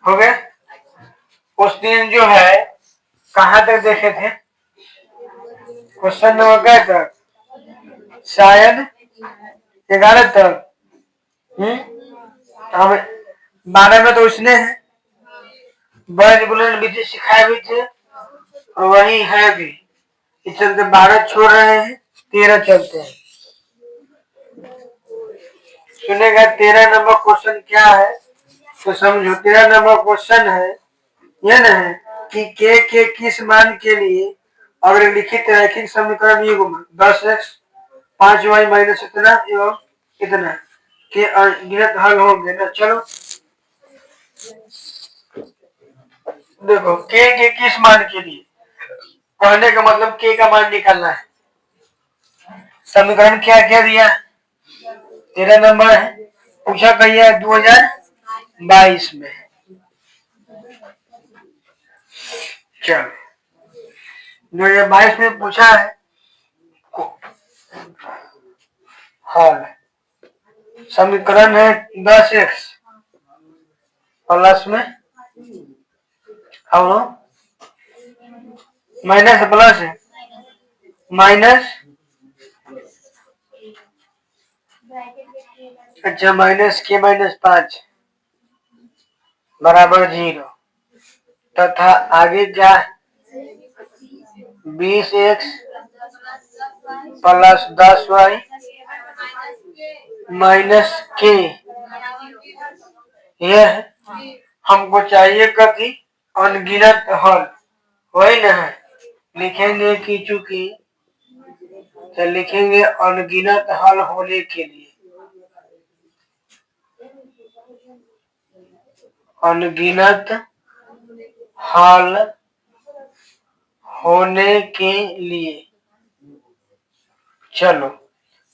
हो गया। उस दिन जो है कहाँ तक देखे थे? क्वेश्चन नंबर क्या तक? शायद 11 तक। हम 12 में तो उसने है बड़े बुलंद विधि सिखाए भी थे और वही है भी। इस चलते 12 छोड़ रहे हैं, 13 चलते हैं। सुनेगा 13 नंबर क्वेश्चन क्या है तो समझो। 13 नंबर क्वेश्चन है यह न है कि के किस मान के लिए अगर लिखित रैखिक समीकरण युग्म 10x 5y माइनस इतना एवं इतना के अनगिनत हल होंगे ना। चलो देखो के किस मान के लिए कहने का मतलब के का मान निकालना है। समीकरण क्या क्या दिया? 13 नंबर है, पूछा कहिए 2022 में। चलो 2022 में पूछा है हल। समीकरण है 10x प्लस में माइनस प्लस है माइनस, अच्छा माइनस के माइनस 5 बराबर 0 तथा आगे क्या 20x प्लस 10y माइनस के। यह हमको चाहिए कभी अनगिनत हल, वही ना है। लिखेंगे कि चूंकि तो लिखेंगे अनगिनत हल होने के लिए, अनगिनत हल होने के लिए। चलो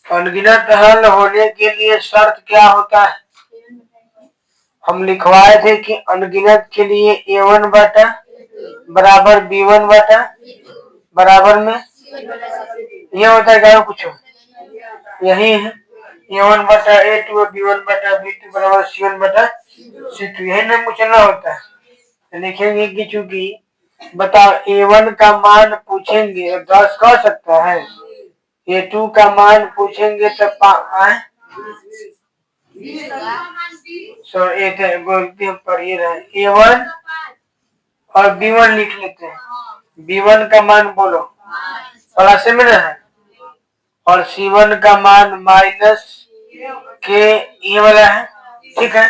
अनगिनत हल होने के लिए शर्त क्या होता है? हम लिखवाए थे कि अनगिनत के लिए a1 बटा बराबर b1 बटा बराबर में यह होता है क्या कुछ यही है a1 बटा a2 b1 बटा b2 बराबर c1 बटा c2, यही ना पूछना होता है। तो लिखेंगे कि चूंकि बताओ a1 का मान पूछेंगे 10 कह सकता है, a2 का मान पूछेंगे तो गलती हम पढ़िए रहे a1 और b1 लिख लेते हैं। b1 का मान बोलो प्लस में है और c1 का मान माइनस के ये वाला है, ठीक है।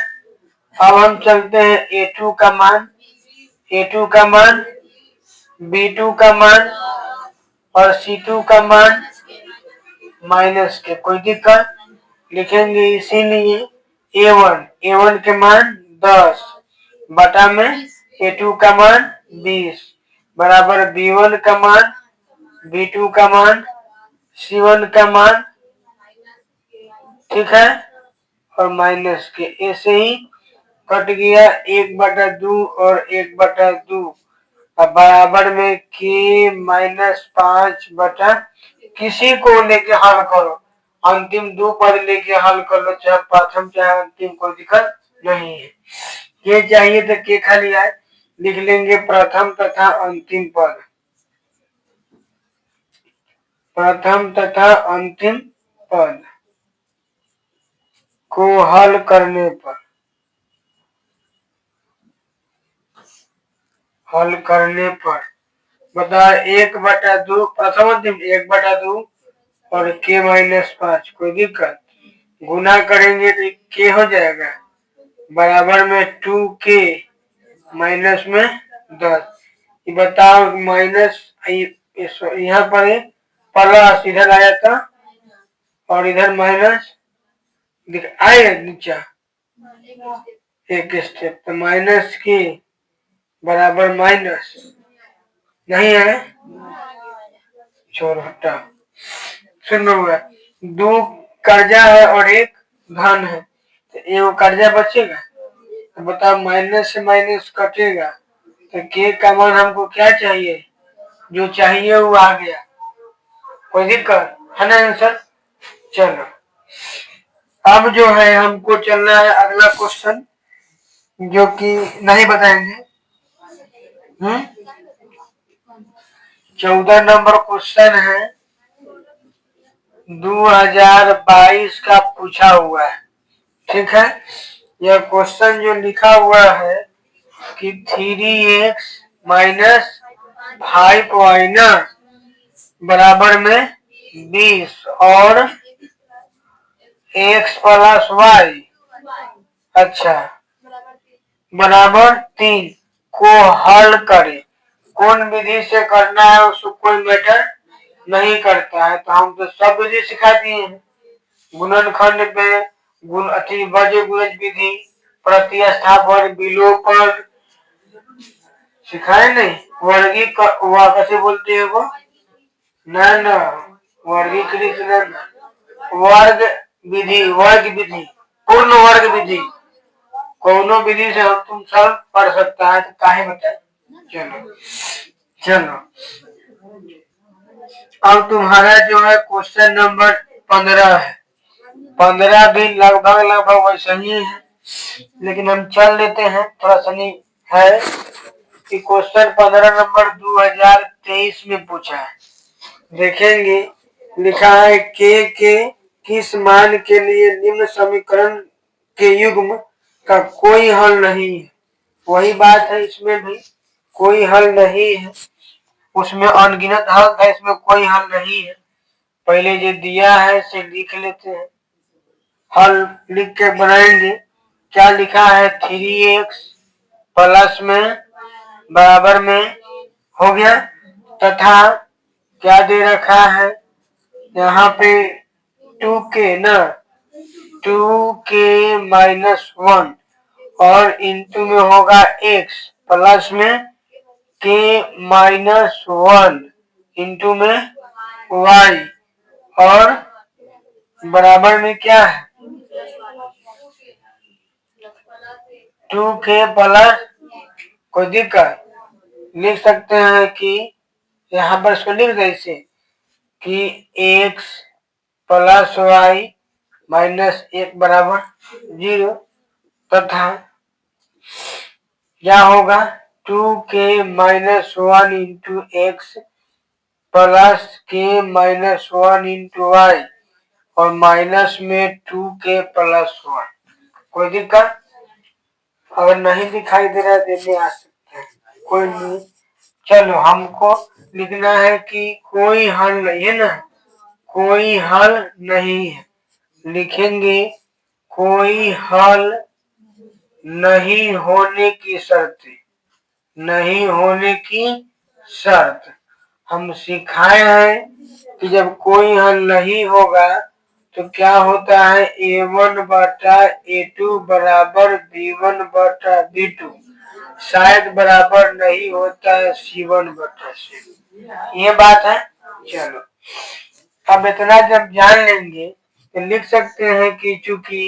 अब हम चलते हैं a2 का मान, a2 का मान b2 का मान और c2 का मान माइनस के, कोई दिक्कत? लिखेंगे इसीलिए a1 के मान 10 बटा में a2 का मान 20 बराबर b1 का मान b2 का मान c1 का मान, ठीक है, और माइनस के। ऐसे ही कट गया 1/2 और 1/2 अब बराबर में के माइनस 5 बटा किसी को लेके हल करो, अंतिम दो पद लेके हल कर लो, चाहे प्रथम चाहे अंतिम, कोई दिक्कत नहीं है। के चाहिए तो के खाली आए, लिख लेंगे प्रथम तथा अंतिम पद, प्रथम तथा अंतिम पद को हल करने पर, हल करने पर बता 1/2 प्रथम अंतिम 1/2 और के माइनस 5, कोई दिक्कत? गुना करेंगे तो के हो जाएगा बराबर में 2k माइनस में 10। ये बताओ माइनस यहाँ पर प्लस इधर आया था और इधर माइनस आए नीचा एक स्टेप, तो माइनस के बराबर माइनस नहीं है, छोड़ हटा। सुन हुआ 2 कर्जा है और 1 धन है, तो ये कर्जा बचेगा तो बताओ माइनस से माइनस कटेगा तो के का मान हमको क्या चाहिए, जो चाहिए वो आ गया, कोई दिक्कत है ना आंसर। चलो अब जो है हमको चलना है अगला क्वेश्चन। जो कि नहीं बताएंगे। 14 नंबर क्वेश्चन है, 2022 का पूछा हुआ है। ठीक है, यह क्वेश्चन जो लिखा हुआ है कि 3x माइनस 5y ना बराबर में 20 और x प्लस वाई अच्छा बराबर 3 को हल करें। कौन विधि से करना है उसको कोई मैटर नहीं करता है, तो हम तो सब विधि सिखा दिए हैं। गुणनखंड में गुण वज्र गुणज विधि, प्रतिस्थापन, विलोपन सिखाए नहीं। कैसे बोलते हैं वो, न वर्गीकृत वर्ग विधि, वर्ग विधि, पूर्ण वर्ग विधि, कोनो विधि से हम तुम सब पढ़ सकता है, तो काहे बताए। चलो चलो अब तुम्हारा जो है क्वेश्चन नंबर 15 है। 15 भी लगभग लगभग वैसे ही है, लेकिन हम चल लेते हैं, थोड़ा सा नहीं है कि क्वेश्चन 15 नंबर 2023 में पूछा है। देखेंगे, लिखा है के किस मान के लिए निम्न समीकरण के युग्म का कोई हल नहीं है। वही बात है, इसमें भी कोई हल नहीं है। उसमें अनगिनत हल था, इसमें कोई हल नहीं है। पहले जो दिया है से लिख लेते हैं, हल लिख के बनाएंगे। क्या लिखा है, 3x प्लस में बराबर में हो गया, तथा क्या दे रखा है यहाँ पे 2k ना, 2k माइनस 1 और इंटू में होगा x प्लस में k माइनस 1 इंटू में y और बराबर में क्या है 2k प्लस, कोई दिक्कत, लिख सकते हैं कि यहाँ पर इसको लिख दे इसे कि x प्लस वाई माइनस 1 बराबर 0, तथा क्या होगा 2k minus 1 into X plus k minus 1 into Y और माइनस में 2k प्लस 1। कोई दिक्कत, अगर नहीं दिखाई दे रहा है देने आ सकते हैं, कोई नहीं। चलो हमको लिखना है कि कोई हल नहीं है ना, कोई हल नहीं है। लिखेंगे कोई हल नहीं होने की शर्त, नहीं होने की शर्त। हम सिखाए हैं कि जब कोई हल नहीं होगा तो क्या होता है, a1 बटा a2 बराबर b1 बटा b2 शायद बराबर नहीं होता है c1 बटा c। ये बात है। चलो अब इतना जब जान लेंगे तो लिख सकते हैं कि चूंकि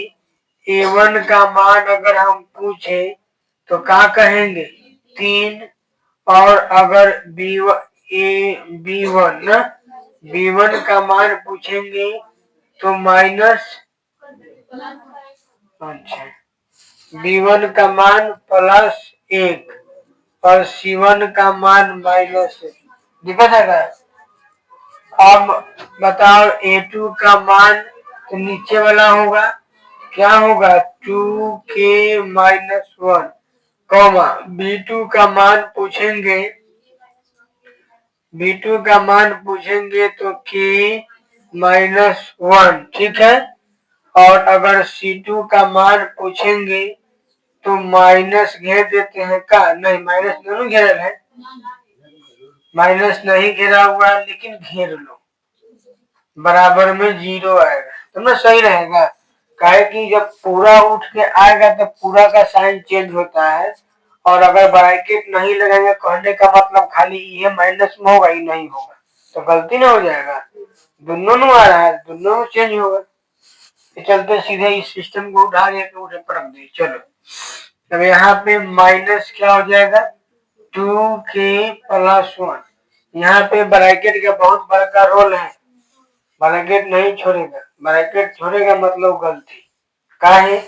a1 का मान अगर हम पूछे तो क्या कहेंगे 3, और अगर b1 का मान पूछेंगे तो माइनस, अच्छा b1 का मान प्लस 1 और c1 का मान माइनस 1। दिक्कत है क्या? अब बताओ a2 का मान तो नीचे वाला होगा, क्या होगा 2k माइनस 1, b2 का मान पूछेंगे, b2 का मान पूछेंगे तो k माइनस 1, ठीक है। और अगर c2 का मान पूछेंगे तो माइनस घेर देते हैं का, नहीं माइनस दोनों घेरल है, माइनस नहीं घेरा हुआ है लेकिन घेर लो, बराबर में 0 आएगा तो ना सही रहेगा। काहे कि जब पूरा उठ के आएगा तो पूरा का साइन चेंज होता है, और अगर ब्रैकेट नहीं लगाएंगे कहने का मतलब खाली ये माइनस में होगा ही नहीं होगा तो गलती ना हो जाएगा, दोनों आ रहा है, दोनों चेंज होगा। चलते सीधे इस सिस्टम को उठा के उठे पर रख दिए। चलो अब यहाँ पे माइनस क्या हो जाएगा 2k प्लस 1, यहाँ पे ब्रैकेट का बहुत बड़ा रोल है, ब्रैकेट नहीं छोड़ेगा, ब्रैकेट छोड़ेगा मतलब गलती। काहे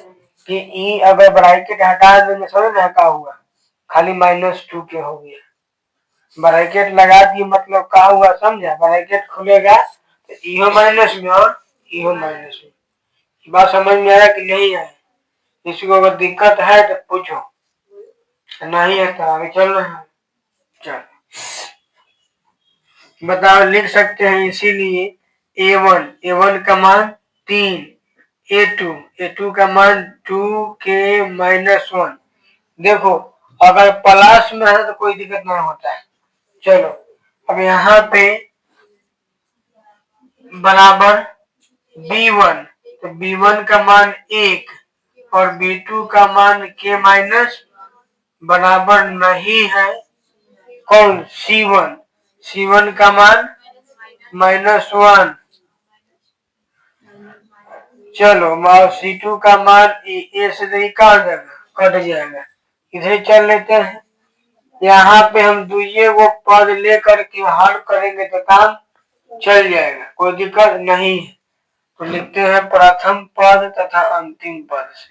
कि ई अगर ब्रैकेट हटा देंगे समझ में क्या हुआ, खाली -2 के हो गया। ब्रैकेट लगा दिए मतलब क्या हुआ समझा, ब्रैकेट खुलेगा तो इहो माइनस में और इहो माइनस में। बात समझ में आया कि नहीं आया? किसी को अगर दिक्कत है तो पूछो, नहीं है तो आगे चल रहे हैं। चल बताओ, लिख सकते हैं इसीलिए A1 का मान 3, A2 का मान 2k-1। देखो अगर प्लस में है तो कोई दिक्कत नहीं होता है। चलो अब यहाँ पे बराबर B1, तो B1 का मान 1 और B2 का मान k- बराबर नहीं है कौन, C1 का मान -1। चलो C2 का मान ए से नहीं कट जाएगा, इधर चल लेते हैं। यहाँ पे हम दुइये वो पद लेकर के हल करेंगे तो काम चल जाएगा, कोई दिक्कत नहीं है। तो लिखते हैं प्रथम पद तथा अंतिम पद से।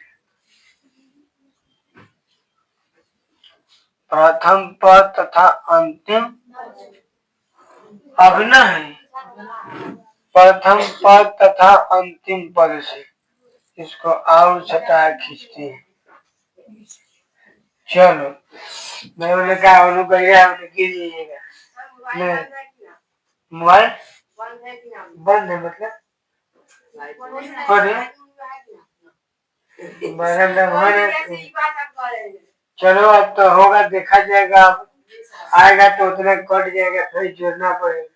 प्रथम पद तथा अंतिम अभिन्न है, प्रथम पद तथा अंतिम पद से इसको और छटा खींचते हैं। चलो मैंने कहा उन्होंने कीजिएगा, मोबाइल बंद है मतलब चलो अब तो होगा, देखा जाएगा, अब आएगा तो उतना कट जाएगा, फिर जोड़ना पड़ेगा।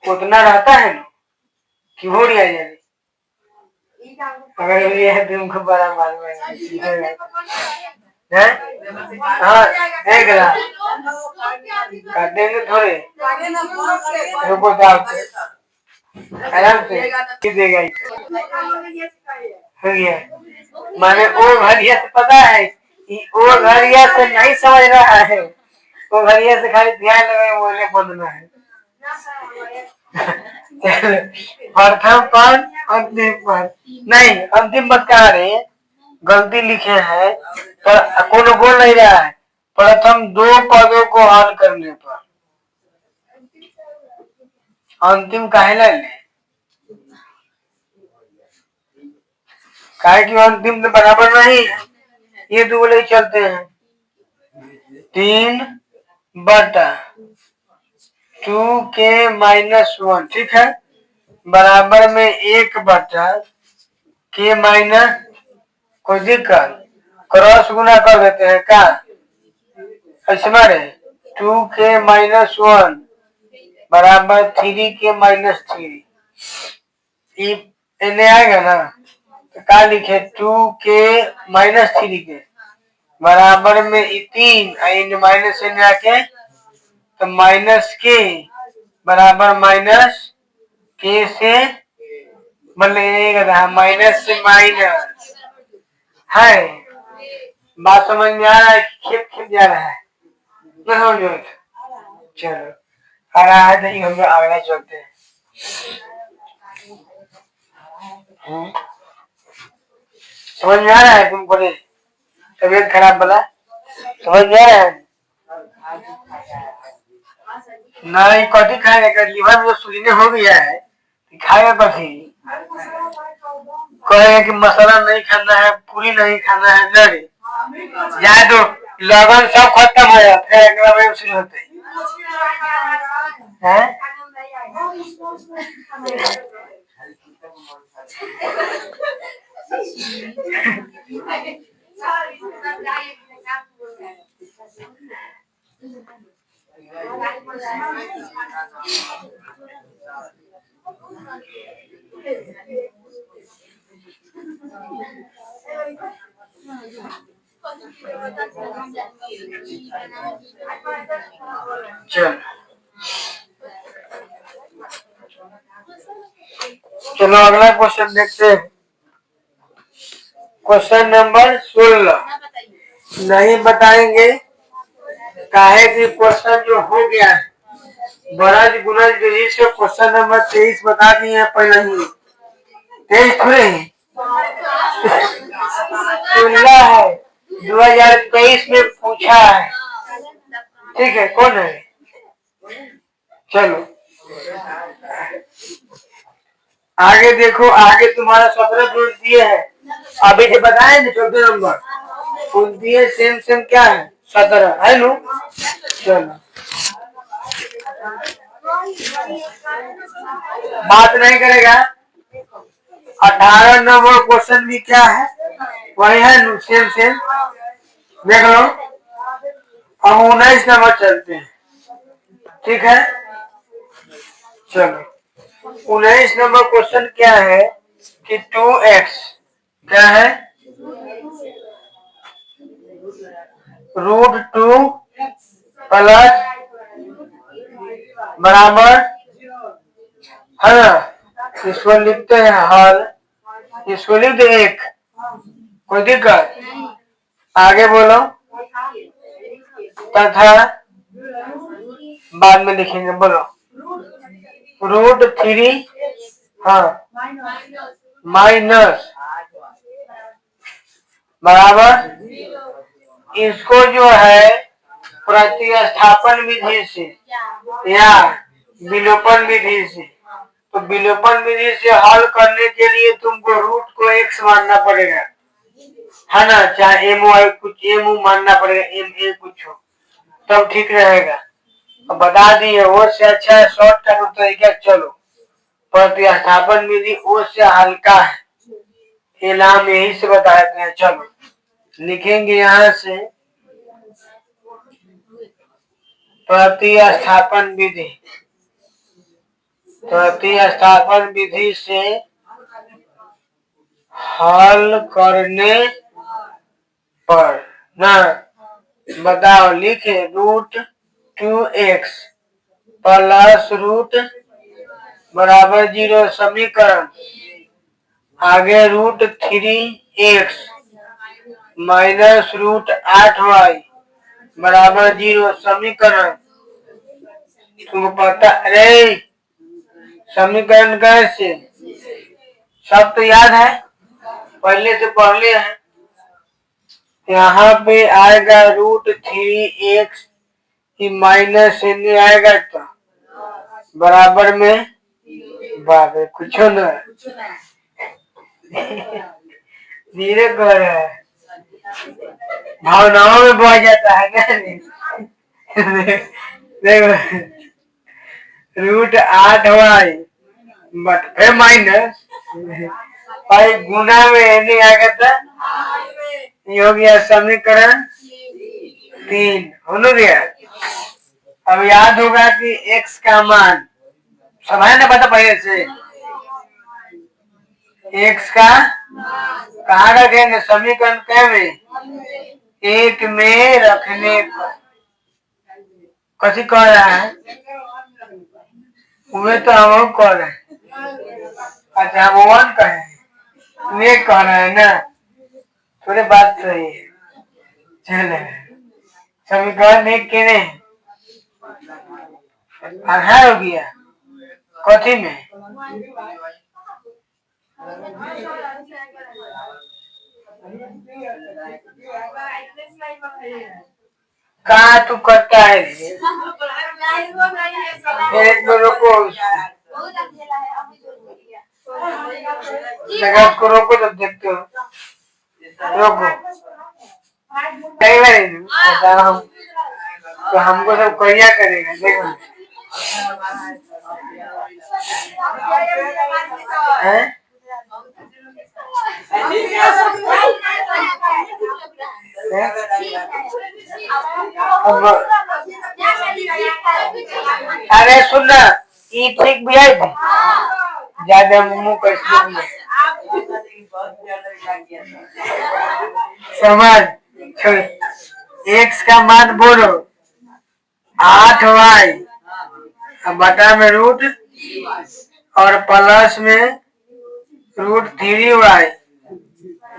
उतना रहता है ना कि हो रहा है, अगर ये तुमको बड़ा मालूम है। हाँ देख रहा काटेंगे थोड़े, रुको आराम से देगा हो गया। माने वो घड़िया से पता है, वो घड़िया से नहीं समझ रहा है, वो घड़िया से खाली ध्यान लगा बोले बंदना है। प्रथम पद अंतिम पद नहीं, अंतिम पद कहा रहे गलती लिखे हैं, पर कौन बोल नहीं रहा है। प्रथम 2 पदों को हल करने पर अंतिम काहे ले, काहे कि अंतिम तो बराबर नहीं है, ये दो ले चलते हैं। 3/2k-1 ठीक है, बराबर में 1/k-, कोई दिक्कत, क्रॉस गुना कर देते हैं क्या, ऐसे मारे 2k-1 बराबर 3k-3, इन्हें आएगा ना तो क्या लिखे 2k-3 के बराबर में 3 माइनस से आके तो -k बराबर -k से मतलब माइनस से माइनस है। बात समझ में आ रहा है, खेप जा रहा है ना समझ। चलो आ रहा है तो हम अगला चलते हैं। समझ में आ रहा है तुमको, तबीयत खराब वाला समझ में आ रहा है? नहीं कथी खाएगा, लीवर में जो सुलीने हो गया है खाएगा कथी, कहेगा कि मसाला नहीं खाना है, पूरी नहीं खाना है, नहीं जाए तो लगन सब खत्म हो जाता है, अगला में शुरू होते हैं। चलो अगला क्वेश्चन देखते हैं। क्वेश्चन नंबर 16 नहीं बताएंगे, काहे कि क्वेश्चन जो हो गया है बरज गुणज विधि से क्वेश्चन नंबर 23 बता दिए हैं पहले ही, 23 थोड़े ही 16 है, 2023 में पूछा है। ठीक है, कौन है? चलो आगे देखो, आगे तुम्हारा 17 प्रश्न दिए है। अभी जो बताए ना 14 नंबर उन दिए सेम सेम क्या है 17 है नो। चलो बात नहीं करेगा। 18 नंबर क्वेश्चन भी क्या है वही है नो, सेम सेम देख लो। अब 19 नंबर चलते हैं। ठीक है, चलो 19 नंबर क्वेश्चन क्या है कि 2x क्या है √2 प्लस बराबर है ना। इसको लिखते हैं हल, इसको लिख दे एक, कोई दिक्कत? आगे बोलो तथा बाद में लिखेंगे, बोलो √3 हाँ माइनस बराबर इसको जो है प्रतिस्थापन विधि से या विलोपन विधि से, तो विलोपन विधि से हल करने के लिए तुमको रूट को x मानना पड़ेगा है ना, चाहे एम वाई कुछ एम मानना पड़ेगा, एम ए कुछ हो तब ठीक रहेगा। अब बता दिए वो से अच्छा है शॉर्टकट तरीका। चलो प्रतिस्थापन विधि वो से हल्का है, ये नाम यही से बताते हैं। चलो लिखेंगे यहाँ से प्रतिस्थापन विधि, प्रतिस्थापन विधि से हल करने पर ना बताओ, लिखे √2x प्लस रूट बराबर 0 समीकरण, आगे √3x माइनस √8y बराबर 0 समीकरण। तुमको पता अरे समीकरण कैसे सब तो याद है, पहले से पढ़ लिए हैं। यहाँ पे आएगा √3x की माइनस से आएगा तो बराबर में बाबे कुछ ना धीरे कर रहा है, भावनाओं में बह जाता है ना। देखो √8y बट माइनस भाई गुना में नहीं आएगा था, ये हो गया समीकरण 3 हो गया। अब याद होगा कि x का मान सब है ना, पता पहले से x का कहाँ रखेंगे समीकरण क्या में, 1 में रखने पर कसी कह रहा है उन्हें तो हम कह रहे हैं। अच्छा हम 1 कहे वे कह रहे हैं ना, थोड़ी बात सही है। चले समीकरण एक के नहीं आधार हो गया कथी में कहा तू करता है एक में रोको जगह को रोको तो देखते हो रोको कई बार हम तो हमको सब करिया करेगा देखो अरे सुन ना ये ठीक भी है ज्यादा मुंह कैसे समझ छोड़। x का मान बोलो 8y बटा में रूट और प्लस में √3y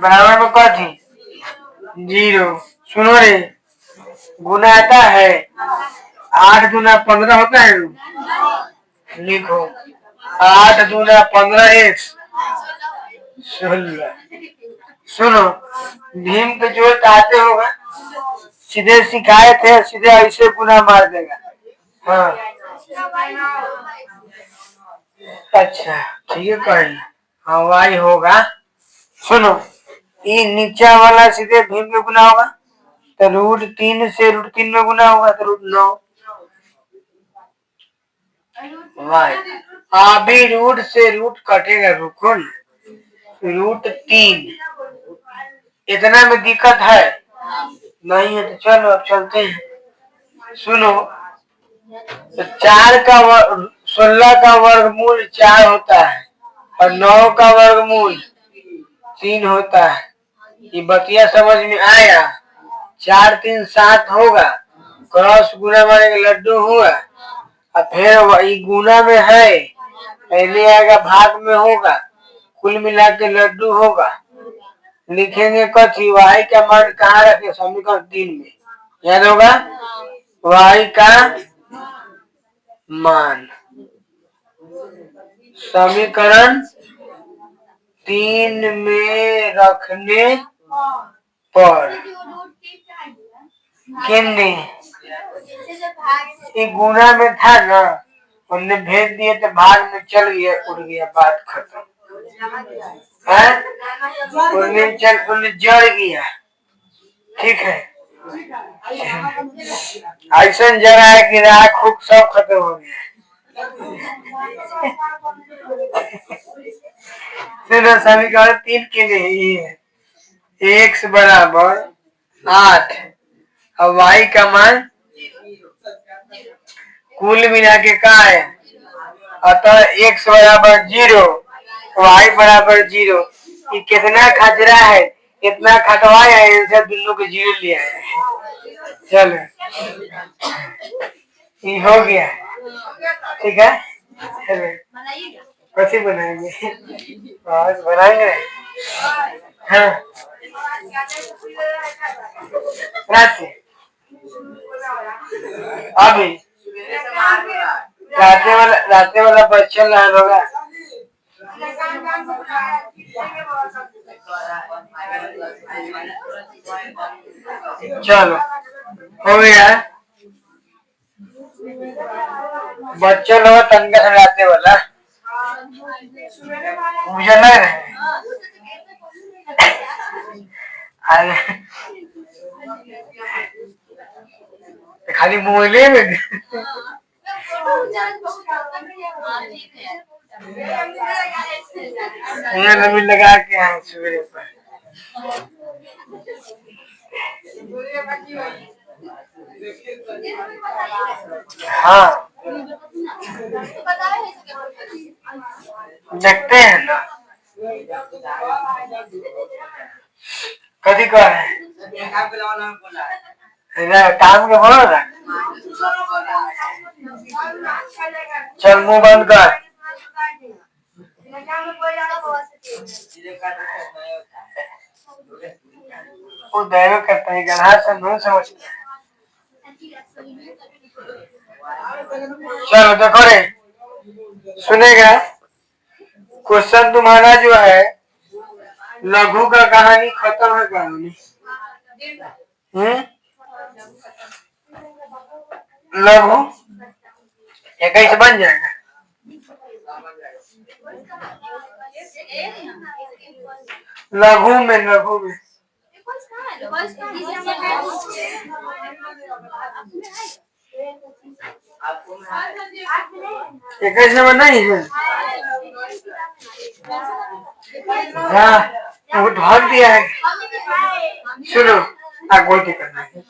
बराबर में कथी 0। सुनो रे गुना आता है 8 दूना 15 होता है, लिखो 8 दूना 15 x सुनो, भीम के जो आते होगा सीधे सिखाए थे, सीधे ऐसे गुना मार देगा। हाँ अच्छा ठीक है करेंगे। हाँ वाई होगा। सुनो, ये नीचा वाला सीधे भीम में गुना होगा तो √3 से √3 में गुना होगा तो √9 वाई। अभी रूट से रूट कटेगा, रुको न। √3 इतना में दिक्कत है नहीं है तो चलो अब चलते हैं। सुनो, तो 16 का वर्गमूल 4 होता है और 9 का वर्गमूल 3 होता है। ये बतिया समझ में आया? 4 3 7 होगा, क्रॉस गुना मारेंगे लड्डू हुआ, और फिर वही गुना में है, पहले आएगा भाग में होगा, कुल मिला के लड्डू होगा। लिखेंगे कथी, वाई का मान कहाँ रखे, समीकरण 3 में याद होगा। वाई का मान समीकरण 3 में रखने पर किन्ने ये गुना में था ना, उनने भेज दिए तो भाग में चल गया, उड़ गया, बात खत्म है। उन्हें जड़ गया, ठीक है। ऐसा जगह है कि राख खूब सब खत्म हो गया। सुनो, समीकरण 3 के लिए ये है, x बराबर 8 और y का मान कुल मिला के का है, अतः x बराबर 0 y बराबर 0। ये कितना खतरा है, इतना खटवाया है, इनसे दोनों को 0 लिया है। चलो ये हो गया, ठीक है। चलो कैसे बनाएंगे, आज बनाएंगे। हाँ रात अभी राते वाला बस चल रहा होगा। चलो हो गया, बच्चा लोग तंगा राते वाला मुझे लग रहा है। खाली मोहल्ले में नमी लगा के आए सवेरे पर। हाँ देखते हैं ना कभी कह रहे काम के बोलो ना। चल मुंह बंद कर। वो दैव करता है, गधा से नहीं समझता। चलो देखो रे, सुनेगा क्वेश्चन तुम्हारा जो है, लघु का कहानी खत्म है कहानी। लघु 21 बन जाएगा। लघु में 21 में नहीं है। हाँ वो भाग दिया है। सुनो आगे करना है,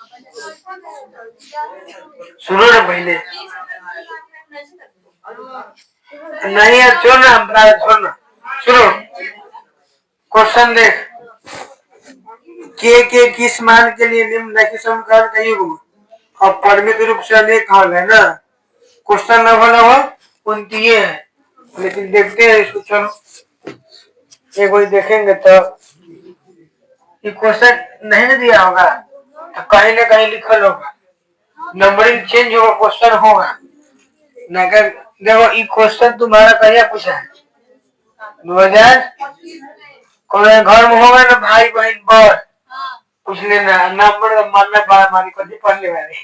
सुनो ना पहले। नहीं यार छोड़ना। सुनो क्वेश्चन देख, के किस मान के लिए निम्नलिखित समीकरण का युग्म और परिमित रूप से अनेक हल है ना। क्वेश्चन न भला हो उनतीय है, लेकिन देखते हैं इसको। चलो एक बार देखेंगे तो ये क्वेश्चन नहीं ना दिया होगा तो कहीं ना कहीं लिखल होगा, नंबरिंग चेंज होगा, क्वेश्चन होगा ना। देखो ये क्वेश्चन तुम्हारा कहिया पूछा है, 2000 कोई घर में होगा ना भाई बहन बड़ पूछ लेना नंबर मानना बार मारी कभी पढ़ने वाले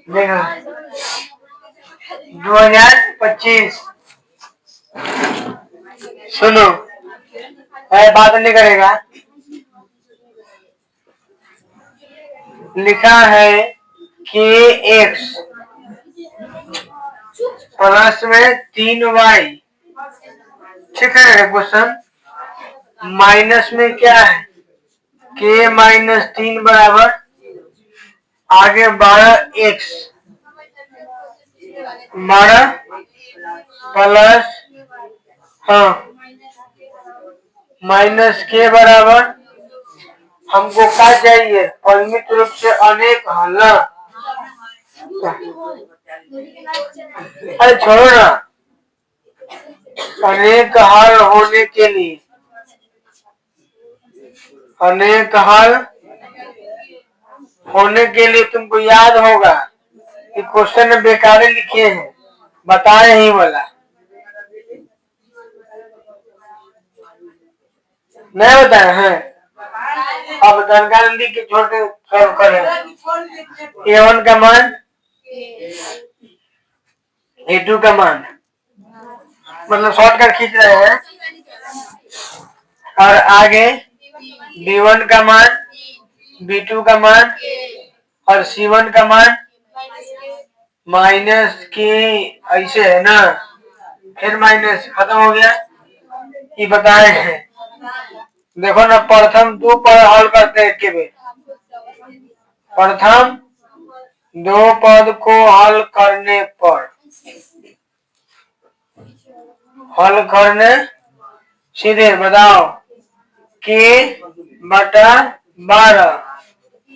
देखो 2025 सुनो बात नहीं करेगा लिखा है कि एक्स प्लस में 3y ठीक है क्वेश्चन माइनस में क्या है k माइनस 3 बराबर आगे 12x 12 प्लस हाँ माइनस के बराबर हमको क्या चाहिए परिमित रूप से अनेक हल ना अरे छोड़ो ना अनेक हल होने के लिए अनेक हल होने के लिए तुमको याद होगा कि क्वेश्चन में बेकार लिखे हैं बताए ही वाला नहीं बताया है अब जानकारी लिख के छोड़ के सॉल्व करें A1 का मान A2 का मान मतलब शॉर्टकट खींच रहे हैं और आगे B1 का मान B2 का मान और C1 का मान माइनस के ऐसे है ना फिर माइनस खत्म हो गया ये बताए हैं देखो ना प्रथम दो पद हल करते हैं के प्रथम दो पद को हल करने सीधे बताओ के बटा 12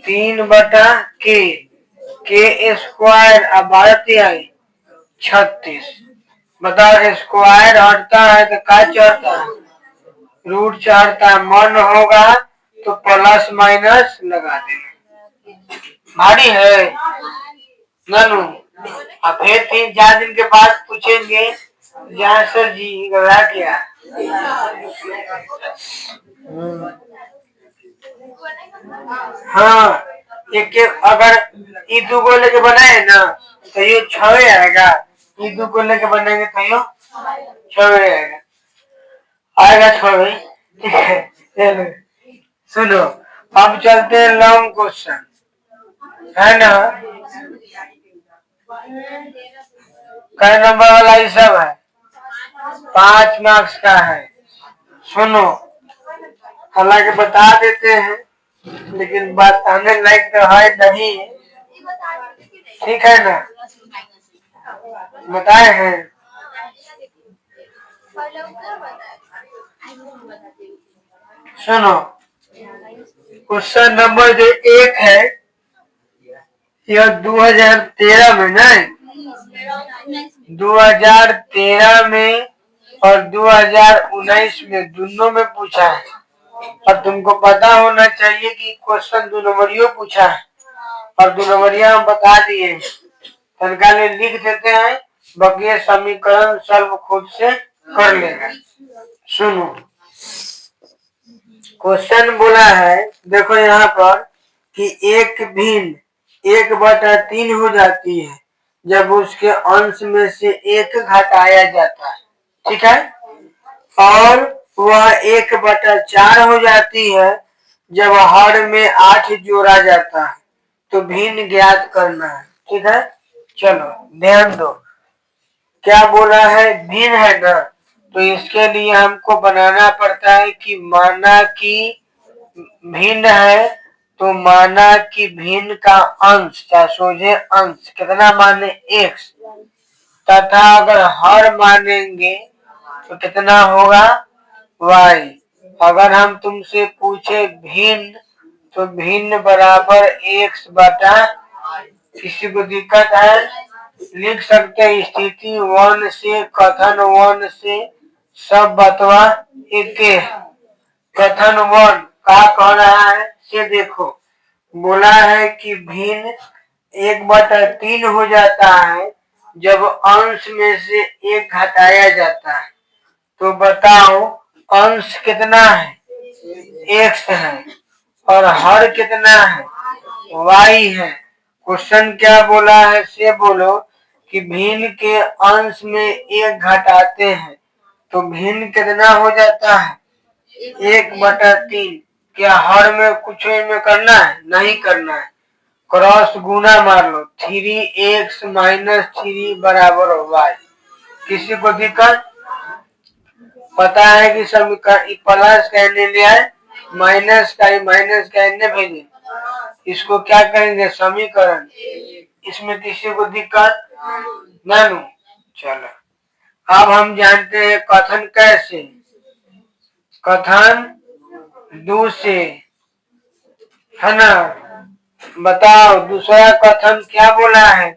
3 बटा के स्क्वायर अब 12 36 बताओ स्क्वायर हटता है तो क्या चढ़ता है रूट चढ़ता है मन होगा तो प्लस माइनस लगा देना भारी है नानू अब फिर 3-4 दिन के बाद पूछेंगे जहाँ सर जी गया क्या हाँ एक अगर ई दो को लेके बनाए ना तो ये 6 आएगा ई दो को लेके बनाएंगे तो ये 6 आएगा 6 ठीक है चलो सुनो अब चलते हैं लॉन्ग क्वेश्चन है ना कै नंबर वाला ये सब है 5 मार्क्स का है सुनो हालांकि बता देते हैं लेकिन बताने लायक तो है नहीं ठीक है ना बताए हैं सुनो क्वेश्चन नंबर जो 1 है यह 2013 में नहीं 2013 में और 2019 में दोनों में पूछा है और तुमको पता होना चाहिए कि क्वेश्चन 2 नंबरियों पूछा है और 2 नंबरिया हम बता दिए तनका में लिख देते हैं बाकी समीकरण सॉल्व खुद से कर लेगा सुनो क्वेश्चन बोला है देखो यहाँ पर कि एक भिन्न 1/3 हो जाती है जब उसके अंश में से 1 घटाया जाता है ठीक है और वह 1/4 हो जाती है जब हर में 8 जोड़ा जाता है तो भिन्न ज्ञात करना है ठीक है चलो ध्यान दो क्या बोला है भिन्न है ना तो इसके लिए हमको बनाना पड़ता है कि माना कि भिन्न है तो माना कि भिन्न का अंश या सोझे अंश कितना माने x तथा अगर हर मानेंगे तो कितना होगा y अगर हम तुमसे पूछे भिन्न तो भिन्न बराबर x बटा किसी को दिक्कत है लिख सकते हैं स्थिति 1 से कथन 1 से सब बतवा एक कथन 1 क्या कह रहा है से देखो बोला है कि भिन्न 1/3 हो जाता है जब अंश में से 1 घटाया जाता है तो बताओ अंश कितना है x है और हर कितना है, y है। क्वेश्चन क्या बोला है से बोलो कि भिन्न के अंश में एक घटाते हैं तो भिन्न कितना हो जाता है, 1/3। क्या हर में कुछ में करना है, नहीं करना है। क्रॉस गुना मार लो, 3x माइनस 3 बराबर y। किसी को दिक्कत? पता है कि समीकरण प्लस का एने ले आए, माइनस का एने भेजे, इसको क्या करेंगे, समीकरण। इसमें किसी को दिक्कत नानू? चलो अब हम जानते हैं कथन कैसे। कथन 2 से, है ना। बताओ दूसरा कथन क्या बोला है,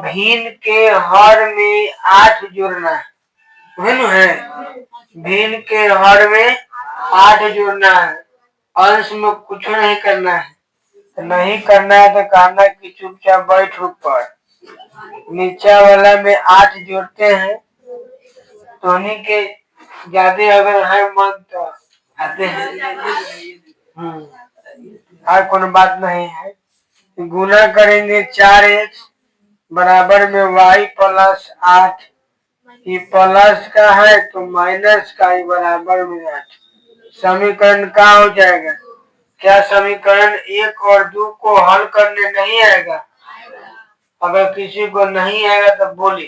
भिन्न के हर में 8 जोड़ना है। भिन्न के हर में 8 जोड़ना है, अंश में कुछ नहीं करना है। तो नहीं करना है तो कहना कि चुपचाप बैठ ऊपर, नीचा वाला में 8 जोड़ते हैं। तो उन्हीं के ज्यादा अगर है मन तो आते हैं। और कोई बात नहीं है। गुना करेंगे 4x बराबर में y प्लस 8। ये प्लस का है तो माइनस का ही बराबर में 8। समीकरण क्या हो जाएगा? क्या समीकरण 1 और 2 को हल करने नहीं आएगा? अगर किसी को नहीं आएगा तो बोले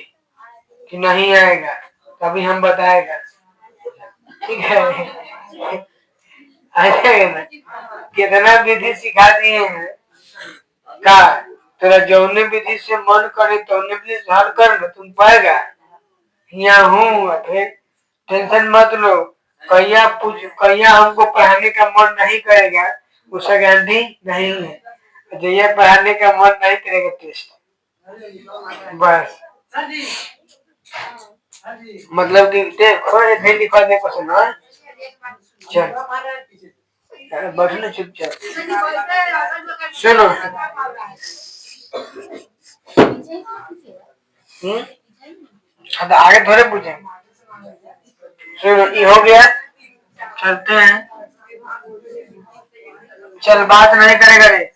कि नहीं आएगा, तभी हम बताएगा। ठीक है, कितना विधि सिखा दिए हैं का, तेरा जौने विधि से मन करे तो विधि से हल कर लो, तुम पाएगा। यहाँ हूँ, टेंशन मत लो। कहिया हमको पढ़ाने का मन नहीं करेगा, उसका गारंटी नहीं है। जैया पढ़ाने का मन नहीं करेगा टेस्ट, बस मतलब कि लिखा दे पसंद। चल बैठो चुपचाप, सुनो। तो आगे थोड़े पूछे। सुनो, ये हो गया, चलते हैं। चल बात नहीं करेगा रे।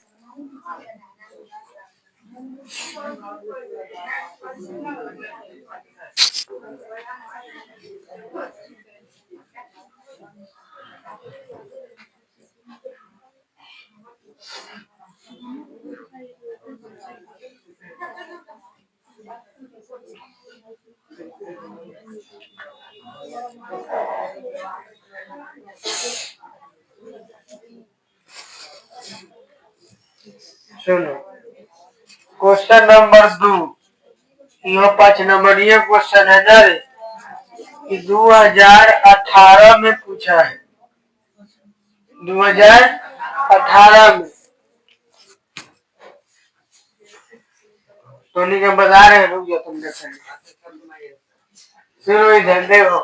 सुनो, क्वेश्चन नंबर 2, यो 5 नंबर ये क्वेश्चन है ना रे, 2018 में पूछा है। 2018 में तो नहीं बता रहे हैं, रुक जाओ तुम देखेंगे। सुनो इधर देखो,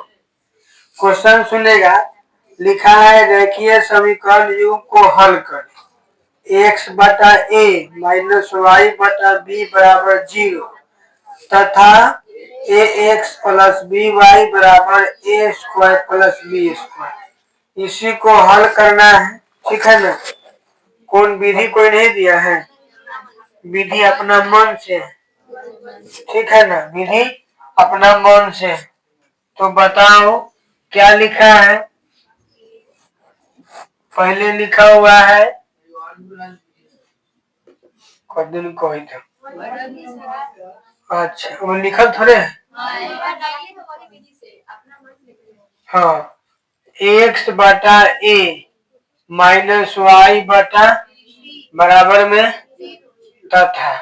क्वेश्चन सुनेगा। लिखा है रेखीय समीकरण यू को हल कर, x बटा a माइनस y बटा b बराबर 0 तथा ax प्लस by बराबर a square plus b square. इसी को हल करना है, ठीक है ना। कौन विधि कोई नहीं दिया है, विधि अपना मन से, ठीक है ना, विधि अपना मन से। तो बताओ क्या लिखा है। पहले लिखा हुआ है, दिन कोई था। अच्छा वो लिखल थोड़े है। हाँ, x बटा a माइनस y बटा बराबर में तथा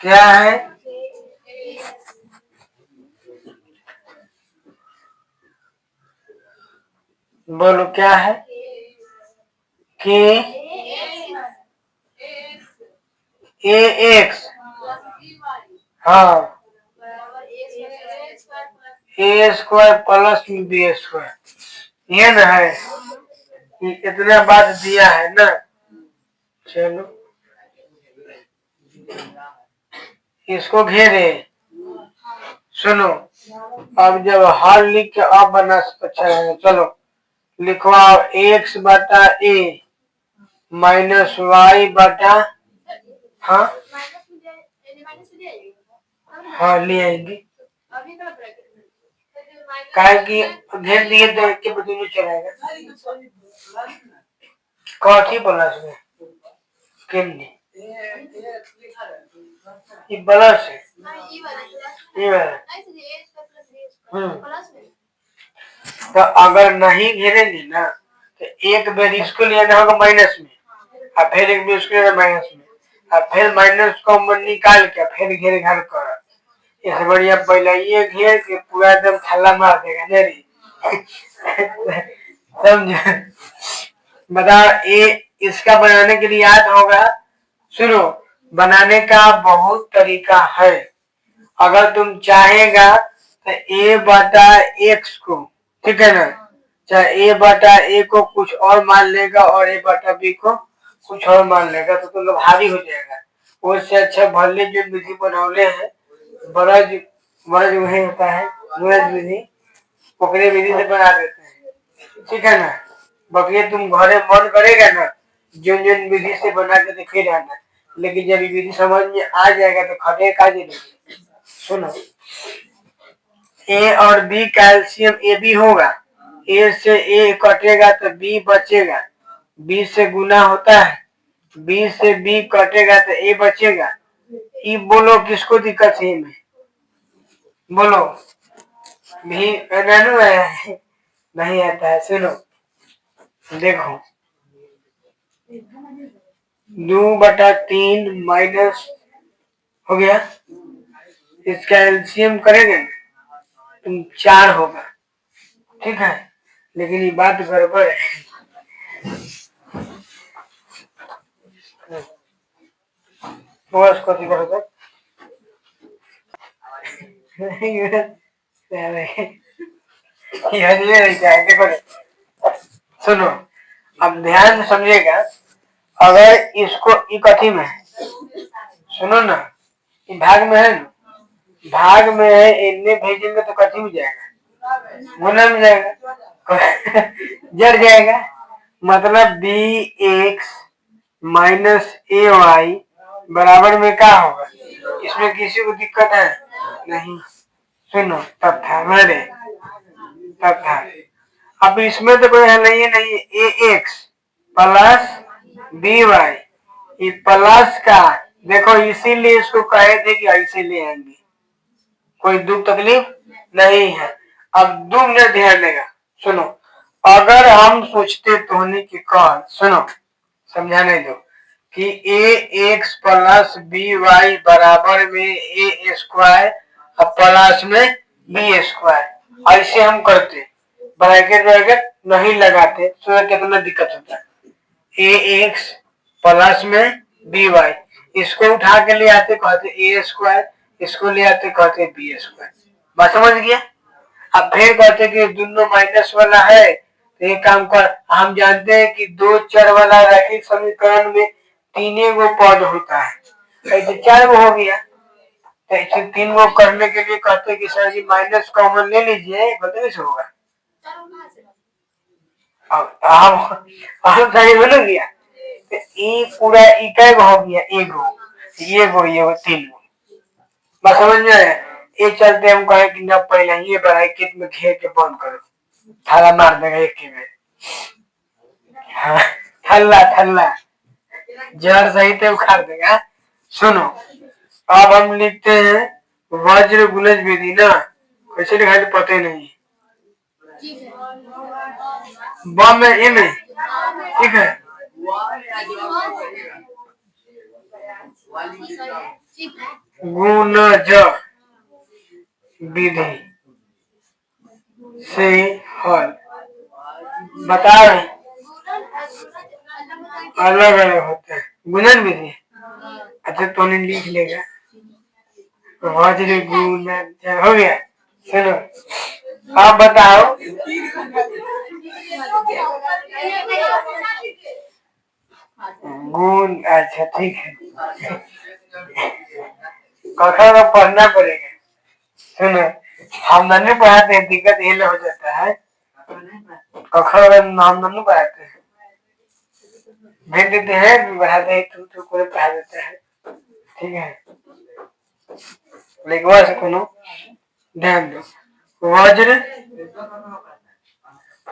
क्या है, बोलो क्या है कि ax, हाँ, a square plus b square, ये ना है। इतना बात दिया है ना। चलो इसको घेरे। सुनो, अब जब हल लिख के अब बना अच्छा है। चलो लिखवाओ x बटा a माइनस वाई बटा हाँ हाँ ले आएंगे काहे की घेर दिए तो एक के बदले में चलाएगा कौन प्लस में कितनी ये प्लस है ये वाला तो अगर नहीं घेरेंगे ना तो एक बेर इसको लेना होगा माइनस में और फिर एक बेर इसको लेना माइनस में और फिर माइनस को निकाल के फिर घेर घर कर इससे बढ़िया पहले ये घेर के पूरा एकदम थल्ला मार देगा नहीं समझ बता ये इसका बनाने के लिए याद होगा सुनो बनाने का बहुत तरीका है अगर तुम चाहेगा तो a बटा x को ठीक है ना चाहे a बटा a को कुछ और मान लेगा और a बटा b को कुछ और मान लेगा तो तुम लोग भारी हो जाएगा उससे अच्छा भले जो विधि बनौले हैं बरज बरज वही होता है बरज विधि पोखरे विधि से बना देते हैं ठीक है ना बाकी तुम घरे मन करेगा ना जो विधि से बना के देखे जाना लेकिन जब विधि समझ में आ जाएगा तो खटे का सुनो ए और बी कैल्शियम ए बी होगा ए से ए कटेगा तो बी बचेगा बी से गुना होता है बी से बी कटेगा तो ए बचेगा ई बोलो किसको दिक्कत है में बोलो भी नानू है नहीं आता है सुनो देखो 2/3 माइनस हो गया इसका एलसीएम करेंगे तुम 4 होगा ठीक है लेकिन ये बात गड़बड़ है कथी करो सुनो अब ध्यान समझिएगा अगर इसको कथी में है सुनो ना ये भाग में है ना भाग में है इनने भेजेंगे तो कथी में जाएगा गुना में जाएगा जड़ जाएगा मतलब बी एक्स माइनस ए वाई बराबर में क्या होगा इसमें किसी को दिक्कत है नहीं सुनो तब था मेरे तब था अब इसमें तो कोई है नहीं ए एक्स प्लस बी वाई ये प्लस का देखो इसीलिए इसको कहे थे कि ऐसे ले आएंगे कोई दुख तकलीफ नहीं है अब दुख न ध्यान देगा सुनो अगर हम सोचते तो होने की कॉल सुनो समझाने दो कि ए एक्स प्लस बी वाई बराबर में ए स्क्वायर और प्लस में बी स्क्वायर ऐसे हम करते ब्रैकेट ब्रैकेट नहीं लगाते तो कितना दिक्कत होता है ए एक्स प्लस में बी वाई इसको उठा के ले आते कहते ए स्क्वायर इसको ले आते कहते बी स्क्वायर बात समझ गया अब फिर कहते कि दोनों माइनस वाला है तो एक काम कर हम जानते हैं कि 2 चर वाला रैखिक समीकरण में 3 गो पद होता है ऐसे 4 गो हो गया तो ऐसे 3 गो करने के लिए कहते कि सर जी माइनस कॉमन ले लीजिए बताइए से होगा अब सही बोल गया तो ये पूरा इकाई हो गया एगो ये 3 गो बस समझ में आया ये चलते हम कहे कि न पहले ये ब्रैकेट में घेर के बंद करो थाला मार देगा एक ही में हाँ, थल्ला जड़ सही थे उखाड़ देगा सुनो अब हम लिखते हैं वज्र गुणज विधि ना कैसे लिखा है पता ही नहीं बम में ए में ठीक है गुणज विधि से हल बता रहे अलग अलग होता है गुणन विधि अच्छा तो नहीं लिख लेगा वज्र गुणज हो गया सुनो आप बताओ गुण अच्छा ठीक है कखा का पढ़ना पड़ेगा सुनो हम नहीं पढ़ाते हैं दिक्कत ये हो जाता है कखर नाम नहीं बढ़ाते हैं, भेज देते हैं, बढ़ा दे तो कोई बढ़ा देता है, ठीक है। लिखवा से कोनो ध्यान दो। वज्र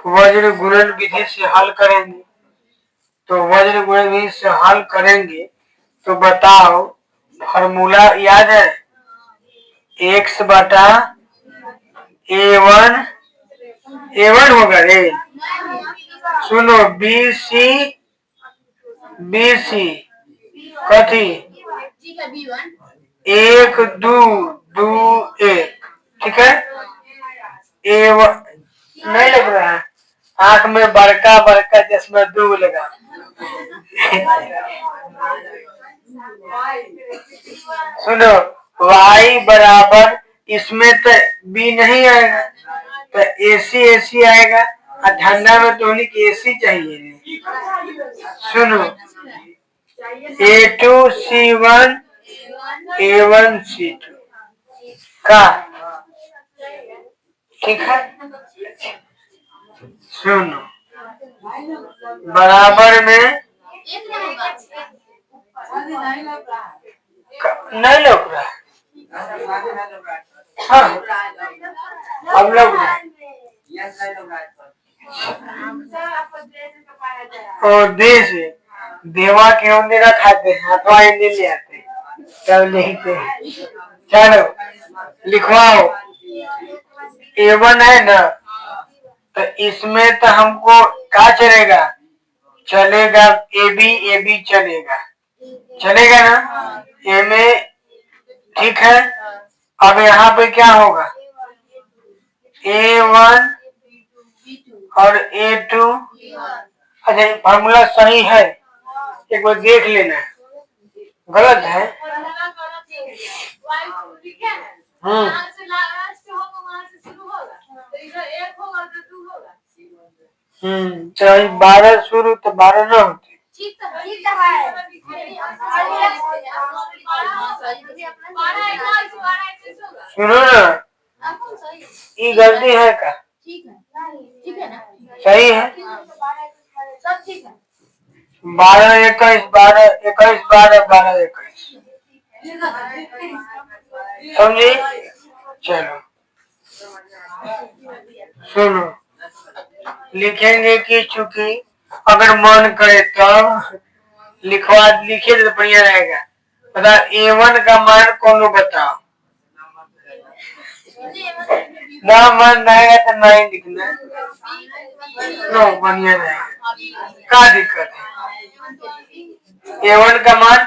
वज्र गुणन विधि से हल करेंगे, तो वज्र गुणन विधि से हल करेंगे तो बताओ फॉर्मूला याद है, x बटा a1 होगा रे, सुनो बी सी कथी 1 2 2 1, ठीक है। a1 नहीं लग रहा है, आंख में बड़का बड़का चश्मा 2 लगा। सुनो y बराबर, इसमें तो b नहीं आएगा तो AC आएगा, और ठंडा में तो उन्हीं की AC चाहिए। सुनो A2C1 A1C2 का, ठीक है। सुनो बराबर में नहीं लग रहा है, हाँ अब लग रहा है। और देश देवा के होने का खाते हैं, अथवा ले ले आते हैं, तब लिखते हैं। चलो लिखवाओ, A1 है ना, तो इसमें तो हमको क्या चलेगा, चलेगा AB चलेगा, चलेगा ना ए में, ठीक है। अब यहाँ पे क्या होगा, A1 और A2, अच्छा फॉर्मूला सही है, एक बार देख लेना, गलत है। चाहे 12 शुरू तो 12 ना होते, सुनो ना, ये गलती है का, सही है। 12 21 12 21 12 12 21, समझे। चलो सुनो, लिखेंगे कि चूंकि अगर मन करे तब लिखवा लिखे तो बढ़िया रहेगा। बता A1 का मान कौन बताओ, ना मन रहेगा तो नहीं लिखना, नो बढ़िया रहेगा, क्या दिक्कत है। A1 का मान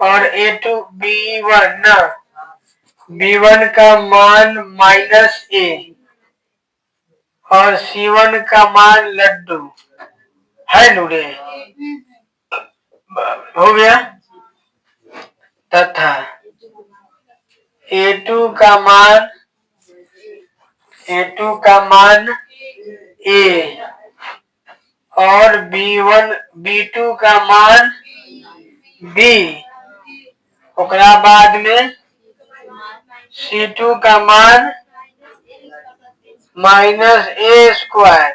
और A2 B1 ना, B1 का मान -A और C1 का मान लड्डू है नूरे, हो गया। तथा A2 का मान A और B2 का मान B, ओकरा बाद में C2 का मान -A²,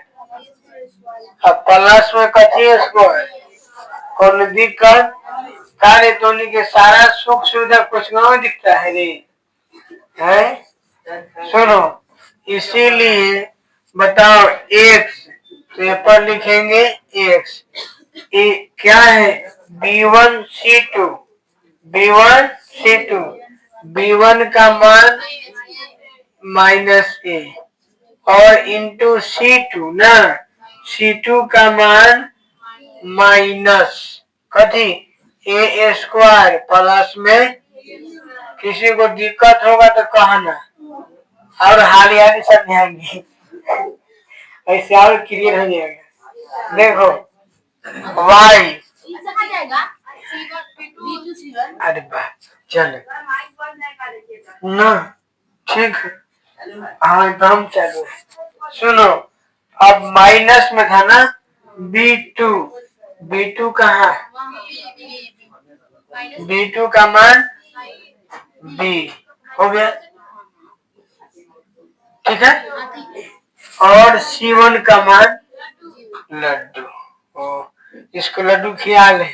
अब प्लस में कथी स्क्वायर, कौन दिक्कत कार्य तो के सारा सुख सुविधा कुछ गाँव दिखता है रे, है। सुनो इसीलिए बताओ x, पेपर लिखेंगे x, क्या है B1 C2, B1 का मान -A और इंटू C2 ना, C2 का मान माइनस कथी A² प्लस में, किसी को दिक्कत होगा तो कहना और हाल समझाएंगे, ऐसे और क्लियर हो जाएगा। देखो y, अरे वाह चलो ना, ठीक है, हाँ एकदम चलो। सुनो अब माइनस में था ना B2 कहाँ, B2 का मान B हो गया, ठीक है। और C1 का मान लड्डू। इसको लड्डू खिया ले,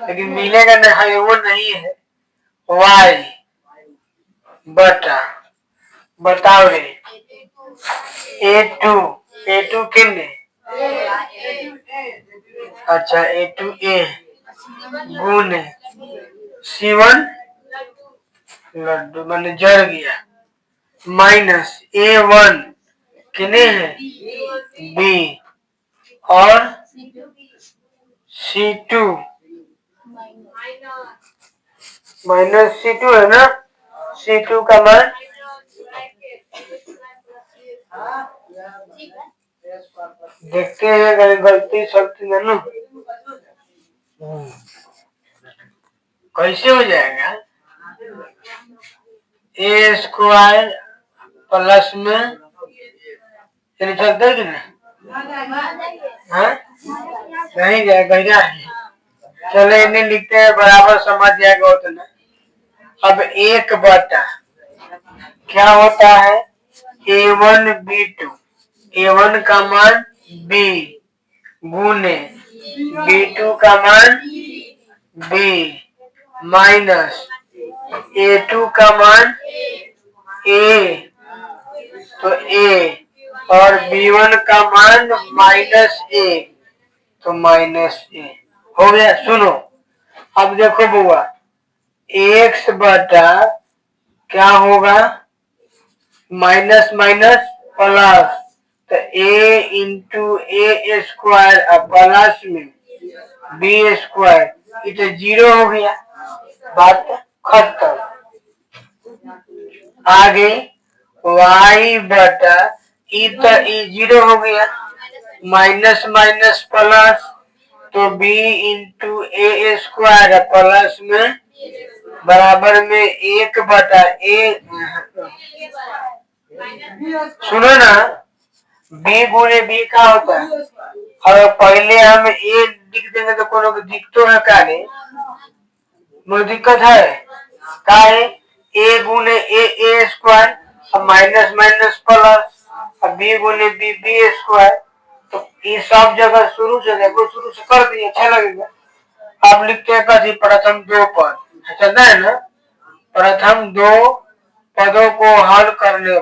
लेकिन मिलेगा नहीं, वो नहीं है। Y बटा, बताओ रे, A2 किन्ने, अच्छा A2A गुने C1 लड्डू मैंने जड़ गया, माइनस A1 किन्ने है B और C2 माइनस C2 है ना, C2 का मान देखते हैं अगर गलती सलती ना कैसे हो जाएगा। ए स्क्वायर प्लस में चलता है कि नहीं जाएगा। चलो इन्हें लिखते हैं, बराबर समझ जाएगा उतना। अब एक बटा क्या होता है A1 B2, A1 का मान B गुने B2 का मान B माइनस A2 का मान A, तो A और B1 का मान माइनस A, तो माइनस A हो गया। सुनो अब देखो बुआ, x बटा क्या होगा माइनस माइनस प्लस, तो A into A square plus में B स्क्वायर, ये तो 0 हो गया, बात खत्म। आगे y बटा ई तो ई 0 हो गया, माइनस माइनस प्लस, तो b इंटू ए स्क्वायर प्लस में बराबर में 1 बटा ए, सुनो ना, b गुणे b का होता है। और पहले हम ए लिख देंगे तो कोनो दिक्कत है का नहीं, मुझे दिक्कत है का है। ए गुने ए स्क्वायर और माइनस माइनस प्लस, और बी गुने बी बी स्क्वायर, तो ये सब जगह शुरू से कर दिए, अच्छा लगेगा। अब लिखते हैं कथी, प्रथम दो पद, चलता है ना। प्रथम दो पदों को हल करने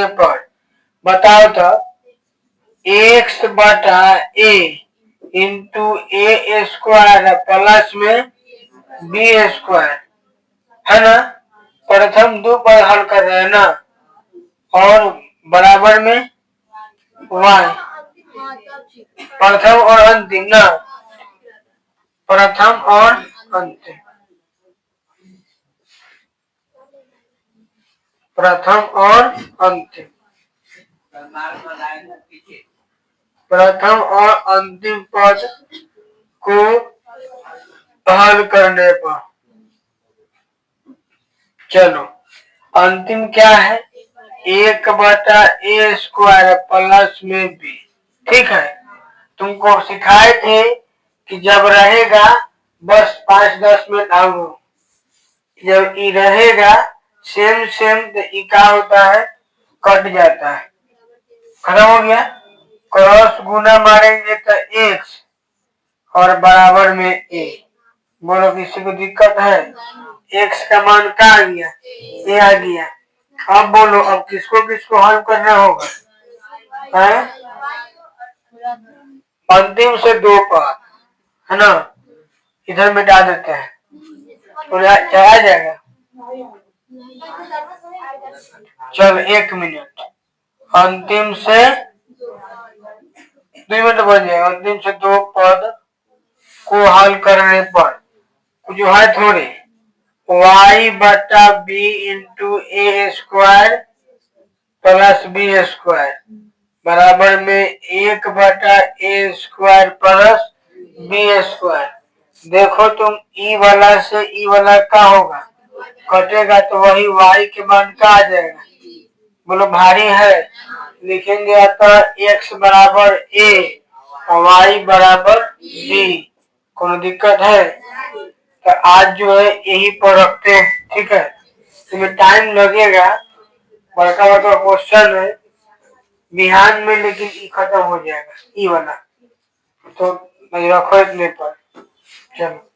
पर, बताओ तो x बटा a into A square plus में बी स्क्वायर है ना। प्रथम दो पद हल कर रहे हैं ना, और बराबर में y, प्रथम और अंतिम ना, प्रथम और अंतिम, प्रथम और अंतिम, प्रथम और अंतिम पद को हल करने पर, चलो अंतिम क्या है, 1 बटा ए स्क्वायर प्लस में बी, ठीक है। तुमको सिखाए थे कि जब रहेगा, बस 5-10 मिनट आओ, जब ई रहेगा सेम सेम तो ई क्या होता है, कट जाता है, खत्म हो गया। क्रॉस गुना मारेंगे तो x और बराबर में a, बोलो किसी को दिक्कत है। x का मान क्या आ गया, a आ गया। अब बोलो अब किसको किसको हल करना होगा, है अंतिम से दो पद है ना, इधर मिटा देते हैं तो चला जाएगा। चल 1 मिनट, अंतिम से 2 मिनट बन जाएगा। अंतिम से दो पद को हल करने पर जो है थोड़े, y बटा बी इंटू ए स्क्वायर प्लस बी स्क्वायर बराबर में 1 बटा ए स्क्वायर प्लस बी स्क्वायर। देखो तुम ई वाला से ई वाला का होगा, कटेगा तो वही y के मान का आ जाएगा, बोलो भारी है। लिखेंगे अतः x बराबर a और y बराबर b, कोनो दिक्कत है। तो आज जो है यही पर रखते हैं, ठीक है। तुम्हें टाइम लगेगा, बड़का बड़का क्वेश्चन है बिहान में, लेकिन ई खत्म हो जाएगा ई वाला। तो रखो इतने पर, चलो।